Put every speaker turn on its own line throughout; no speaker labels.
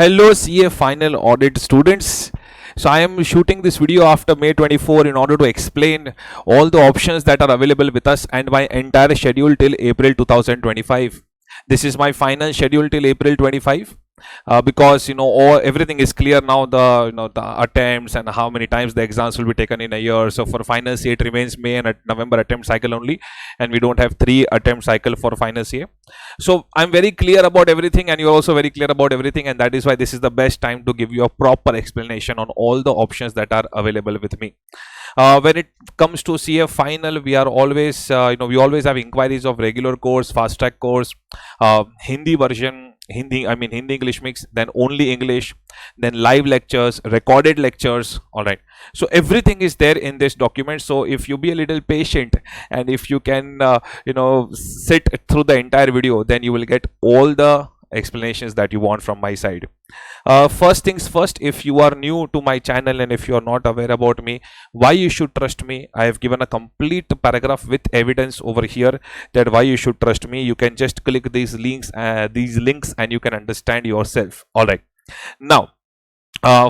Hello CA Final Audit students. So I am shooting this video after May 24 in order to explain all the options that are available with us and my entire schedule till April 2025. This is my final schedule till April 25. Because everything is clear now, the attempts and how many times the exams will be taken in a year. So for final CA it remains May and November attempt cycle only, and we don't have 3 attempt cycle for final CA. So I'm very clear about everything and you're also very clear about everything, and that is why this is the best time to give you a proper explanation on all the options that are available with me. When it comes to CA final, we are always we always have inquiries of regular course, fast track course, Hindi version, Hindi English mix, then only English, then live lectures, recorded lectures. All right, so everything is there in this document. So if you be a little patient and if you can sit through the entire video, then you will get all the explanations that you want from my side. First things first, if you are new to my channel and if you are not aware about me, why you should trust me, I have given a complete paragraph with evidence over here that why you should trust me. You can just click these links and you can understand yourself. All right, now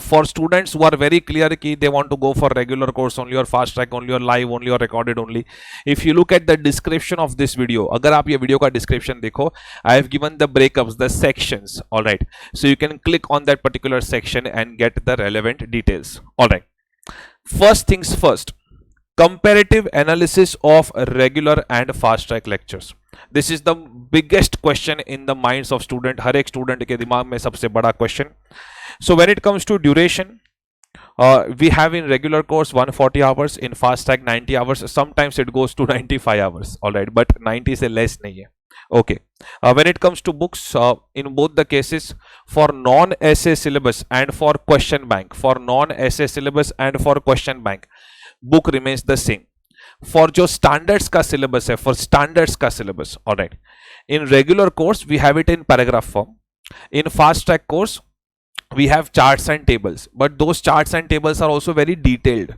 for students who are very clear कि they want to go for regular course only or fast track only or live only or recorded only, if you look at the description of this video, अगर आप ये video का description देखो, I have given the breakups, the sections. All right, so you can click on that particular section and get the relevant details. All right, first things first, comparative analysis of regular and fast track lectures. This is the biggest question in the minds of student. हर एक student के दिमाग में सबसे बड़ा question. So when it comes to duration, we have in regular course 140 hours, in fast track 90 hours, sometimes it goes to 95 hours. All right, but 90 से less नहीं है. Okay, when it comes to books, in both the cases, for non-essay syllabus and for question bank, book remains the same. For जो standards का syllabus है, for standards का syllabus, all right, in regular course we have it in paragraph form. In fast track course we have charts and tables, but those charts and tables are also very detailed.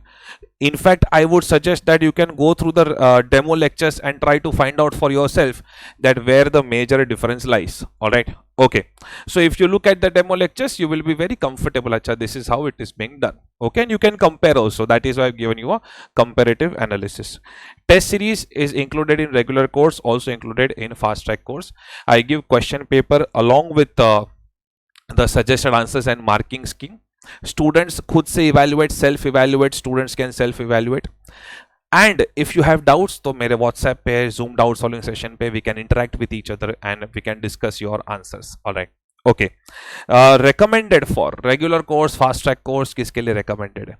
In fact, I would suggest that you can go through the demo lectures and try to find out for yourself that where the major difference lies. All right, okay, so if you look at the demo lectures, you will be very comfortable. Acha, this is how it is being done. Okay, and you can compare also. That is why I've given you a comparative analysis. Test series is included in regular course, also included in fast track course. I give question paper along with the suggested answers and marking scheme. Students खुद से evaluate, self evaluate, students can self evaluate. And if you have doubts, तो मेरे WhatsApp पे, Zoom doubt solving session पे, we can interact with each other and we can discuss your answers. All right, okay. Recommended for regular course, fast track course, किसके लिए recommended है?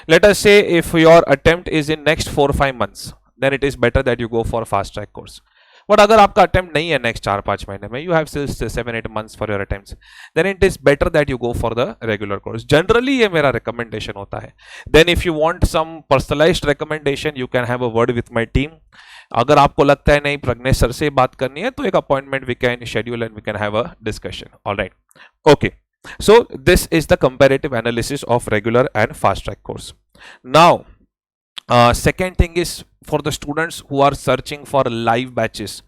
Let us say if your attempt is in next 4-5 months, then it is better that you go for fast track course. But अगर आपका attempt नहीं है next 4-5 महीने में, you have still 7-8 months for your attempts, then it is better that you go for the regular course. Generally ये मेरा recommendation होता है. Then if you want some personalized recommendation, you can have a word with my team. अगर आपको लगता है नहीं Pradnyesh sir से बात करनी है, तो एक appointment we can schedule and we can have a discussion. All right, okay. So this is the comparative analysis of regular and fast track course. Now second thing is for the students who are searching for live batches.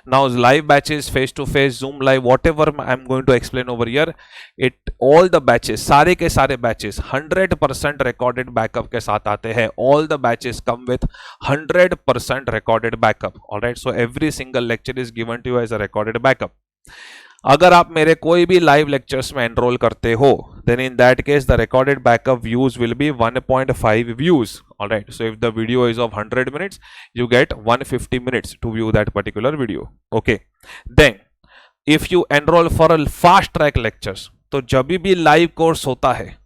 Now live batches, face to face, Zoom live, whatever I'm going to explain over here, it all the batches, सारे के सारे batches 100% recorded backup के साथ आते हैं. All the batches come with 100% recorded backup. All right, so every single lecture is given to you as a recorded backup. अगर आप मेरे कोई भी लाइव लेक्चर्स में एनरोल करते हो, then in that case the recorded backup views will be 1.5 views. All right, so if the video is of 100 minutes, you get 150 minutes to view that particular video. Okay, then if you enroll for a fast track lectures, तो जब भी live course होता है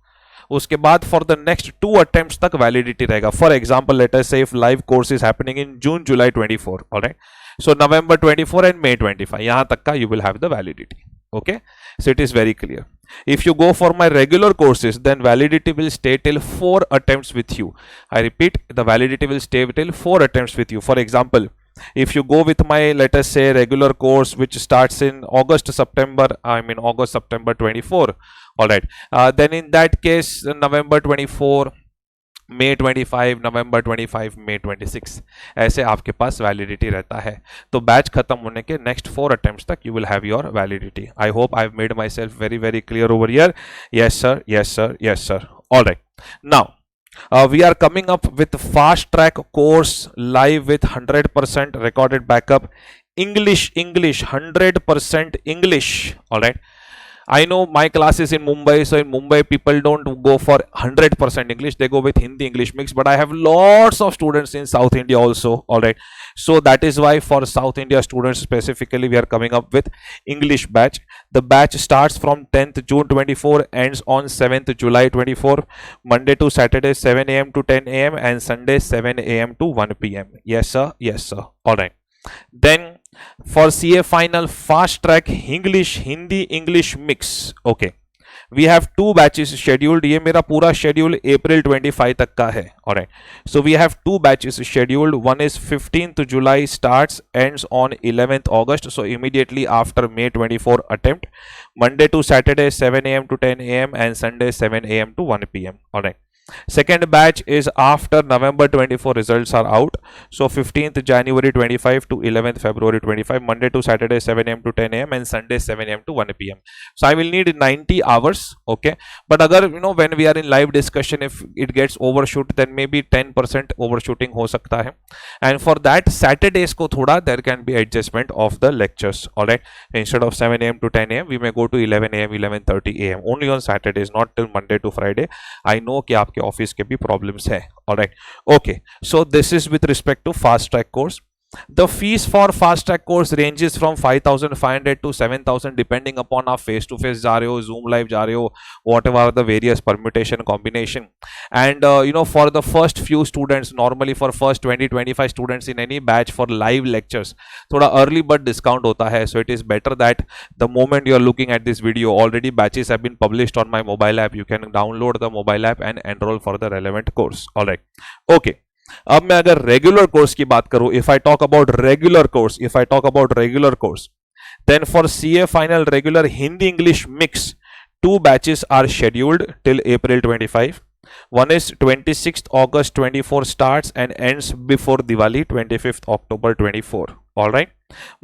उसके बाद for the next 2 attempts तक validity रहेगा. For example, let us say if live course is happening in June, July 24. all right, so November 24 and May 25, यहाँ तक का you will have the validity. Okay, so it is very clear. If you go for my regular courses, then validity will stay till 4 attempts with you. I repeat, the validity will stay till 4 attempts with you. For example, if you go with my, let us say, regular course which starts in August September 24, all right, then in that case November 24 May 25, November 25, May 26, ऐसे आपके पास validity रहता है. तो batch खत्म होने के next 4 attempts तक you will have your validity. I hope I've made myself very very clear over here. Yes sir, yes sir, yes sir. All right. Now we are coming up with fast track course live with 100% recorded backup. English 100% English. All right. I know my class is in Mumbai, so in Mumbai people don't go for 100% English, they go with Hindi English mix, but I have lots of students in South India also. All right, so that is why for South India students specifically we are coming up with English batch. The batch starts from 10th June 24, ends on 7th July 24, Monday to Saturday 7 a.m. to 10 a.m. and Sunday 7 a.m. to 1 p.m. Yes sir, yes sir. All right. Then for CA final fast track English Hindi English mix, okay, we have 2 batches scheduled. ये मेरा पूरा schedule April 25 तक का है. Alright, so we have 2 batches scheduled. One is 15th July starts, ends on 11th August, so immediately after May 24 attempt, Monday to Saturday 7 a.m. to 10 a.m. and Sunday 7 a.m. to 1 p.m. Alright. Second batch is after November 24 results are out, so 15th January 25 to 11th February 25, Monday to Saturday 7 a.m. to 10 a.m. and Sunday 7 a.m. to 1 p.m. So I will need 90 hours, okay, but agar when we are in live discussion, if it gets overshoot, then maybe 10% overshooting ho sakta hai, and for that Saturdays ko thoda there can be adjustment of the lectures. All right, instead of 7 a.m. to 10 a.m. we may go to 11 a.m. 11:30 a.m. only on Saturdays, not till Monday to Friday. I know कि आपके office के भी problems है. Alright, okay, so this is with respect to fast track course. The fees for fast track course ranges from 5,500 to 7,000 depending upon आप face to face जा रहे हो, Zoom live जा रहे हो, whatever are the various permutation combination. And for the first few students, normally for first 20-25 students in any batch for live lectures, थोड़ा early bird discount होता है. So it is better that the moment you are looking at this video, already batches have been published on my mobile app. You can download the mobile app and enroll for the relevant course. All right, okay. अब मैं अगर regular course की बात करूं, if I talk about regular course, then for CA final regular Hindi English mix 2 batches are scheduled till April 25. One is 26th August 24 starts and ends before Diwali 25th October 24. All right,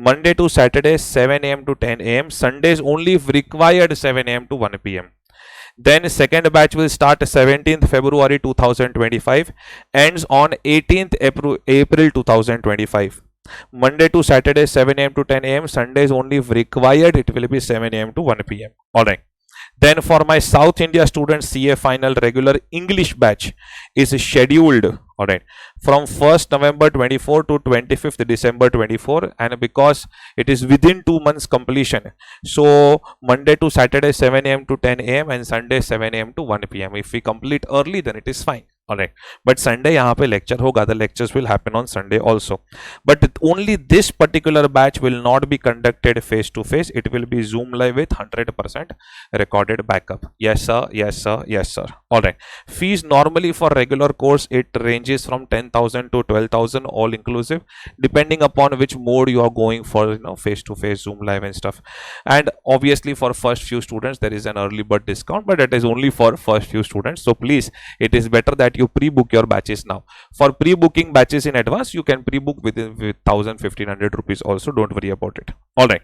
Monday to Saturday 7 a.m. to 10 a.m. Sundays only if required 7 a.m. to 1 p.m. Then second batch will start 17th February 2025, ends on 18th April 2025. Monday to Saturday 7 a.m. to 10 a.m. Sundays only if required it will be 7 a.m. to 1 p.m. All right. Then for my South India students, CA final regular English batch is scheduled, all right, from 1st November 24 to 25th December 24, and because it is within 2 months completion, so Monday to Saturday 7 a.m. to 10 a.m. and Sunday 7 a.m. to 1 p.m. If we complete early, then it is fine. All right, but Sunday यहाँ पे lecture होगा, the lectures will happen on Sunday also, but only this particular batch will not be conducted face to face. It will be Zoom live with 100% recorded backup. Yes sir, yes sir, yes sir. All right, fees normally for regular course it ranges from 10,000 to 12,000 all inclusive, depending upon which mode you are going for, face to face, Zoom live and stuff. And obviously for first few students there is an early bird discount, but it is only for first few students, so please, it is better that you pre-book your batches now. For pre-booking batches in advance, you can pre-book with 1,000-1,500 rupees also. Don't worry about it. All right.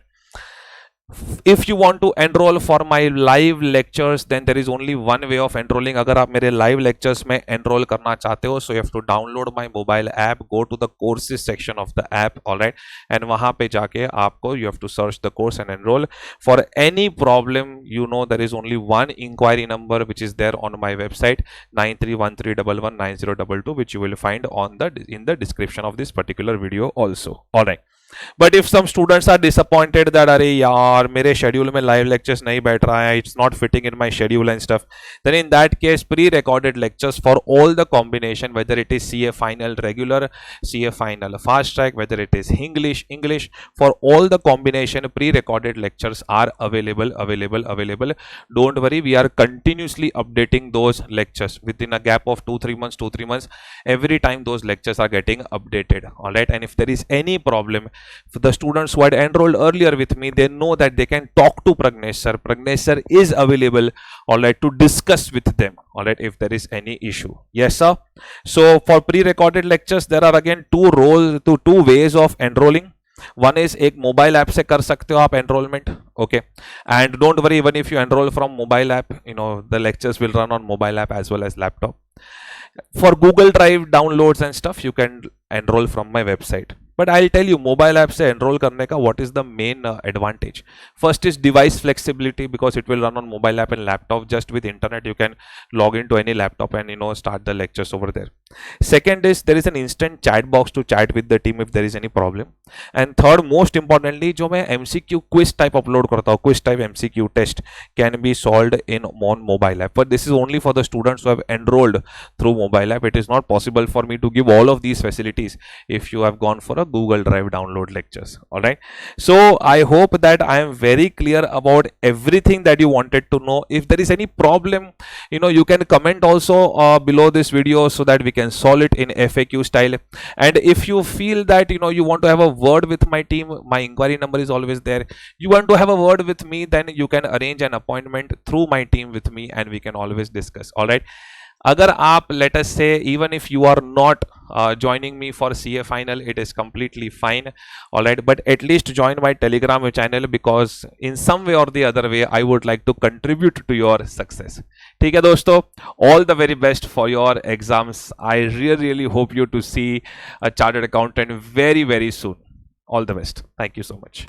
If you want to enroll for my live lectures, then there is only one way of enrolling. अगर आप मेरे live lectures में enroll करना चाहते हो, so you have to download my mobile app, go to the courses section of the app, all right, and वहाँ पे जाके आपको you have to search the course and enroll. For any problem, there is only one inquiry number which is there on my website 9313119022, which you will find on in the description of this particular video also. All right. But if some students are disappointed that अरे यार मेरे schedule में live lectures नहीं बैठ रहा है, it's not fitting in my schedule and stuff, then in that case pre-recorded lectures for all the combination, whether it is CA final regular, CA final fast track, whether it is English, for all the combination pre-recorded lectures are available. Don't worry, we are continuously updating those lectures within a gap of 2-3 months. Every time those lectures are getting updated. All right, and if there is any problem, For the students who had enrolled earlier with me, they know that they can talk to Pragnesh Sir. Pragnesh Sir is available, all right, to discuss with them, all right, if there is any issue. Yes, sir. So for pre-recorded lectures, there are again two ways of enrolling. One is एक mobile app से कर सकते हो आप enrollment, okay, and don't worry, even if you enroll from mobile app, the lectures will run on mobile app as well as laptop. For Google Drive downloads and stuff, you can enroll from my website. But I'll tell you, mobile app से enroll करने का what is the main advantage. First is device flexibility, because it will run on mobile app and laptop. Just with internet you can log into any laptop and start the lectures over there. Second is there is an instant chat box to chat with the team if there is any problem. And third, most importantly, जो मैं MCQ quiz type upload करता हूँ, quiz type MCQ test can be solved on mobile app. But this is only for the students who have enrolled through mobile app. It is not possible for me to give all of these facilities if you have gone for a Google Drive download lectures. All right. So I hope that I am very clear about everything that you wanted to know. If there is any problem, you can comment also below this video so that we can solve it in FAQ style. And if you feel that you want to have a word with my team, my inquiry number is always there. You want to have a word with me, then you can arrange an appointment through my team with me and we can always discuss. All right. अगर आप, let us say, even if you are not joining me for CA final, it is completely fine, all right, but at least join my Telegram channel, because in some way or the other way I would like to contribute to your success. ठीक है दोस्तों, all the very best for your exams. I really hope you to see a chartered accountant very soon. All the best. Thank you so much.